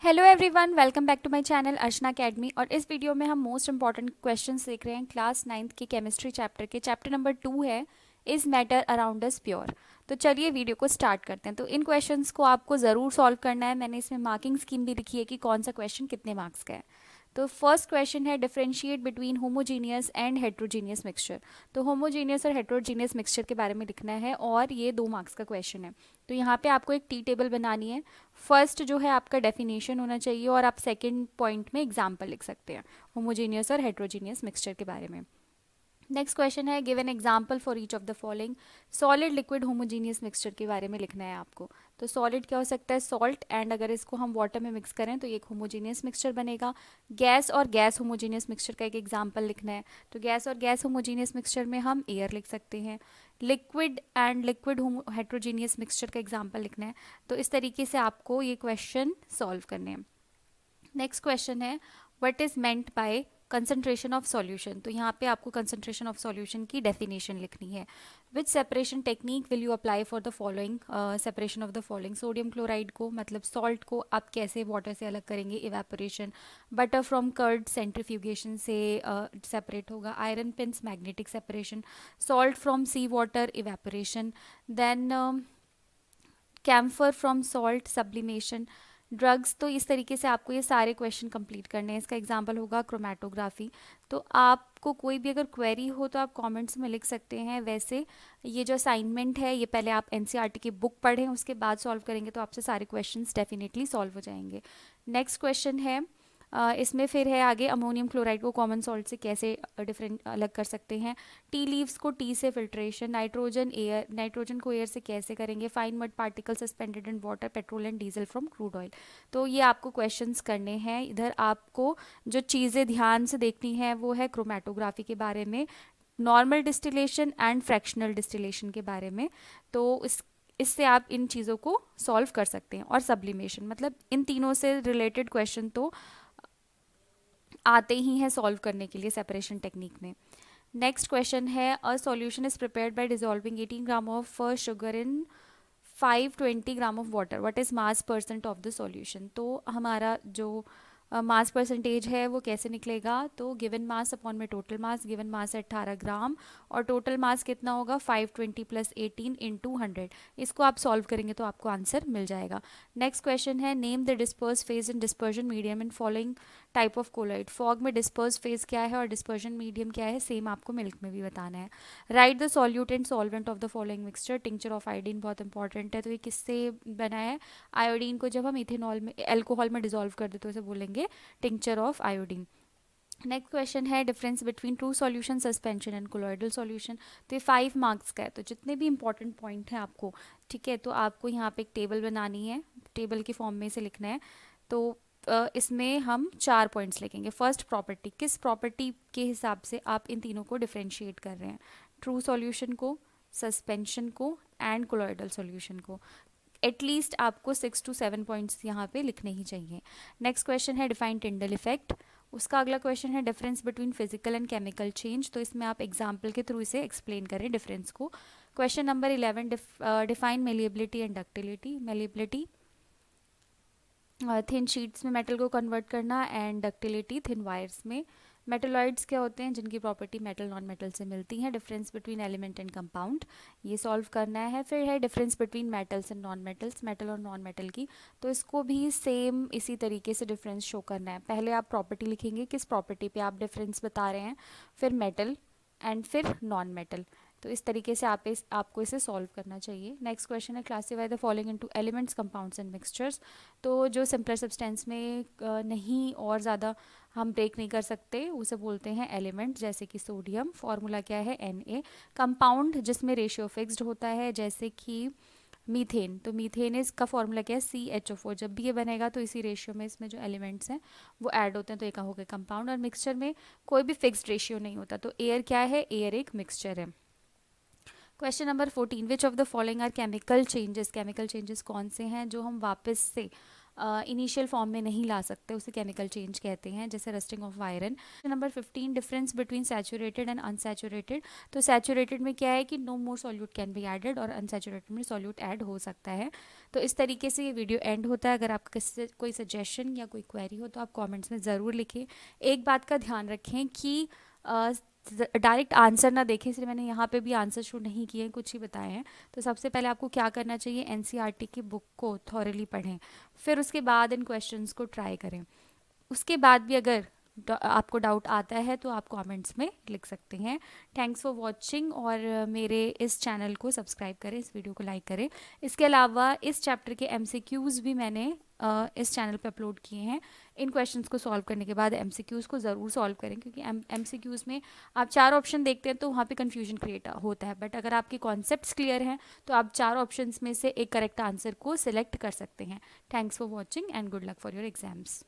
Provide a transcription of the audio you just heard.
Hello everyone, welcome back to my channel Archana academy. और इस video में हम मोस्ट इंपॉर्टेंट क्वेश्चंस देख रहे हैं क्लास 9th के केमिस्ट्री चैप्टर के। चैप्टर नंबर 2 है is matter around us pure. तो चलिए वीडियो को स्टार्ट करते हैं। तो इन क्वेश्चंस को आपको ज़रूर सॉल्व करना है। मैंने इसमें मार्किंग स्कीम भी लिखी है कि कौन सा क्वेश्चन कितने मार्क्स का है। तो फर्स्ट क्वेश्चन है differentiate between homogeneous and heterogeneous mixture. तो होमोजीनियस और हेट्रोजीनियस मिक्सचर के बारे में लिखना है और ये 2 मार्क्स का क्वेश्चन है। तो यहाँ पे आपको एक टी टेबल बनानी है। फर्स्ट जो है आपका डेफिनेशन होना चाहिए और आप सेकंड पॉइंट में एग्जाम्पल लिख सकते हैं होमोजीनियस और हेट्रोजीनियस मिक्सचर के बारे में। नेक्स्ट क्वेश्चन है give an example for each of the following. Solid liquid homogeneous mixture के बारे में लिखना है आपको। तो सॉलिड क्या हो सकता है? सॉल्ट। एंड अगर इसको हम वाटर में मिक्स करें तो ये एक होमोजीनियस मिक्सचर बनेगा। गैस और गैस होमोजीनियस मिक्सचर का एक एग्जाम्पल लिखना है। तो गैस और गैस होमोजीनियस मिक्सचर में हम एयर लिख सकते हैं। Liquid and liquid heterogeneous mixture का एग्जाम्पल लिखना है। तो इस तरीके से आपको ये क्वेश्चन सॉल्व करने हैं। नेक्स्ट क्वेश्चन है what is meant by concentration of solution. तो यहाँ पे आपको कंसंट्रेशन ऑफ सॉल्यूशन की डेफिनेशन लिखनी है। Which separation technique will you apply for the following separation of the following. Sodium chloride को मतलब सॉल्ट को आप कैसे वाटर से अलग करेंगे? Evaporation. Butter from curd centrifugation से सेपरेट होगा। Iron pins magnetic separation. Salt from sea water evaporation. Then camphor from salt sublimation. Drugs. तो इस तरीके से आपको ये सारे क्वेश्चन कंप्लीट करने हैं। इसका एग्जांपल होगा क्रोमेटोग्राफी। तो आपको कोई भी अगर क्वेरी हो तो आप कमेंट्स में लिख सकते हैं। वैसे ये जो असाइनमेंट है ये पहले आप एनसीईआरटी की बुक पढ़ें, उसके बाद सॉल्व करेंगे तो आपसे सारे क्वेश्चंस डेफिनेटली सॉल्व हो जाएंगे। नेक्स्ट क्वेश्चन है इसमें फिर है आगे अमोनियम क्लोराइड को कॉमन सॉल्ट से कैसे डिफरेंट अलग कर सकते हैं। टी लीव्स को टी से फिल्ट्रेशन। नाइट्रोजन को एयर से कैसे करेंगे। Fine mud particle suspended in water. Petrol and diesel from crude oil. तो ये आपको क्वेश्चंस करने हैं। इधर आपको जो चीज़ें ध्यान से देखनी है वो है क्रोमेटोग्राफी के बारे में, normal distillation and fractional distillation के बारे में। तो इससे आप इन चीज़ों को सॉल्व कर सकते हैं। और सब्लिमेशन मतलब इन तीनों से रिलेटेड क्वेश्चन तो आते ही हैं सॉल्व करने के लिए सेपरेशन टेक्निक में। नेक्स्ट क्वेश्चन है a solution is prepared by dissolving 18 gram of sugar in 520 gram of water. What is mass percent of the solution. तो हमारा जो मास परसेंटेज है वो कैसे निकलेगा? तो गिवन मास अपॉन में टोटल मास। गिवन मास है 18 ग्राम और टोटल मास कितना होगा? 520 प्लस 18 इंटू 100। इसको आप सॉल्व करेंगे तो आपको आंसर मिल जाएगा। नेक्स्ट क्वेश्चन है name the disperse phase in dispersion medium in following type of colloid. Fog में डिस्पर्स फेज क्या है और डिस्पर्जन मीडियम क्या है? सेम आपको मिल्क में भी बताना है। Right the solute and solvent of the following mixture. Tincture of iodine बहुत इंपॉर्टेंट है। तो ये किससे बना है? आयोडीन को जब हम इथेनॉल में एल्कोहल में डिसॉल्व कर दे तो इसे बोलेंगे tincture of iodine. Next question है difference between true solution suspension and colloidal solution. तो ये 5 मार्क्स का है। तो जितने भी इंपॉर्टेंट पॉइंट हैं आपको, ठीक है, तो आपको यहाँ पे एक टेबल बनानी है। टेबल के फॉर्म में इसे लिखना है। तो इसमें हम 4 पॉइंट्स लिखेंगे। फर्स्ट प्रॉपर्टी, किस प्रॉपर्टी के हिसाब से आप इन तीनों को डिफ्रेंशिएट कर रहे हैं? ट्रू सॉल्यूशन को, सस्पेंशन को एंड कोलॉइडल सॉल्यूशन को। एटलीस्ट आपको 6 to 7 पॉइंट्स यहाँ पे लिखने ही चाहिए। नेक्स्ट क्वेश्चन है डिफाइन टिंडल इफेक्ट। उसका अगला क्वेश्चन है difference between physical and chemical change. तो इसमें आप एग्जाम्पल के थ्रू इसे एक्सप्लेन करें डिफरेंस को। Question number 11 define malleability and ductility. Malleability thin sheets में मेटल को कन्वर्ट करना एंड डक्टिलिटी थिन वायर्स में। मेटलॉइड्स क्या होते हैं? जिनकी प्रॉपर्टी मेटल नॉन मेटल से मिलती है। Difference between element and compound, ये सॉल्व करना है। फिर है difference between metals and non metals, metal और नॉन मेटल की। तो इसको भी सेम इसी तरीके से डिफरेंस शो करना है। पहले आप प्रॉपर्टी लिखेंगे, किस प्रॉपर्टी पे आप डिफरेंस बता रहे हैं, फिर मेटल एंड फिर नॉन मेटल। तो इस तरीके से आपको इसे सॉल्व करना चाहिए। नेक्स्ट क्वेश्चन है classify the following into elements, compounds and mixtures. तो जो सिंपलर सब्सटेंस में नहीं और ज़्यादा हम ब्रेक नहीं कर सकते उसे बोलते हैं एलिमेंट, जैसे कि सोडियम, फॉर्मूला क्या है Na। कंपाउंड जिसमें रेशियो फिक्स्ड होता है, जैसे कि मीथेन। तो मीथेन इसका फॉर्मूला क्या है? CHO4। जब भी ये बनेगा तो इसी रेशियो में इसमें जो एलिमेंट्स हैं वो ऐड होते हैं, तो एक हो गया कंपाउंड। और मिक्सचर में कोई भी फिक्स्ड रेशियो नहीं होता। तो एयर क्या है? एयर एक मिक्सचर है। Question number 14 which of the following are chemical changes. Chemical changes कौन से हैं जो हम वापस से इनिशियल फॉर्म में नहीं ला सकते, उसे केमिकल चेंज कहते हैं, जैसे rusting of iron. Number 15, difference between saturated and unsaturated. तो सैचुरेटेड में क्या है कि no more solute can be added, और अनसैचुरेटेड में सॉल्यूट ऐड हो सकता है। तो इस तरीके से ये वीडियो एंड होता है। अगर आपका किसी से कोई सजेशन या कोई क्वेरी हो तो आप कमेंट्स में ज़रूर लिखें। एक बात का ध्यान रखें कि डायरेक्ट आंसर ना देखें, इसलिए मैंने यहाँ पे भी आंसर शो नहीं किए हैं, कुछ ही बताए हैं। तो सबसे पहले आपको क्या करना चाहिए, एनसीईआरटी की बुक को थॉरली पढ़ें, फिर उसके बाद इन क्वेश्चंस को ट्राई करें। उसके बाद भी अगर आपको डाउट आता है तो आप कमेंट्स में लिख सकते हैं। थैंक्स फॉर वॉचिंग, और मेरे इस चैनल को सब्सक्राइब करें, इस वीडियो को लाइक करें। इसके अलावा इस चैप्टर के एमसीक्यूज़ भी मैंने इस चैनल पे अपलोड किए हैं। इन क्वेश्चंस को सॉल्व करने के बाद एमसीक्यूज़ को ज़रूर सॉल्व करें, क्योंकि एमसीक्यूज़ में आप 4 ऑप्शन देखते हैं तो वहाँ पे कन्फ्यूजन क्रिएट होता है। बट अगर आपके कॉन्सेप्ट्स क्लियर हैं तो आप 4 ऑप्शंस में से एक करेक्ट आंसर को सिलेक्ट कर सकते हैं। Thanks for watching and good luck for your exams.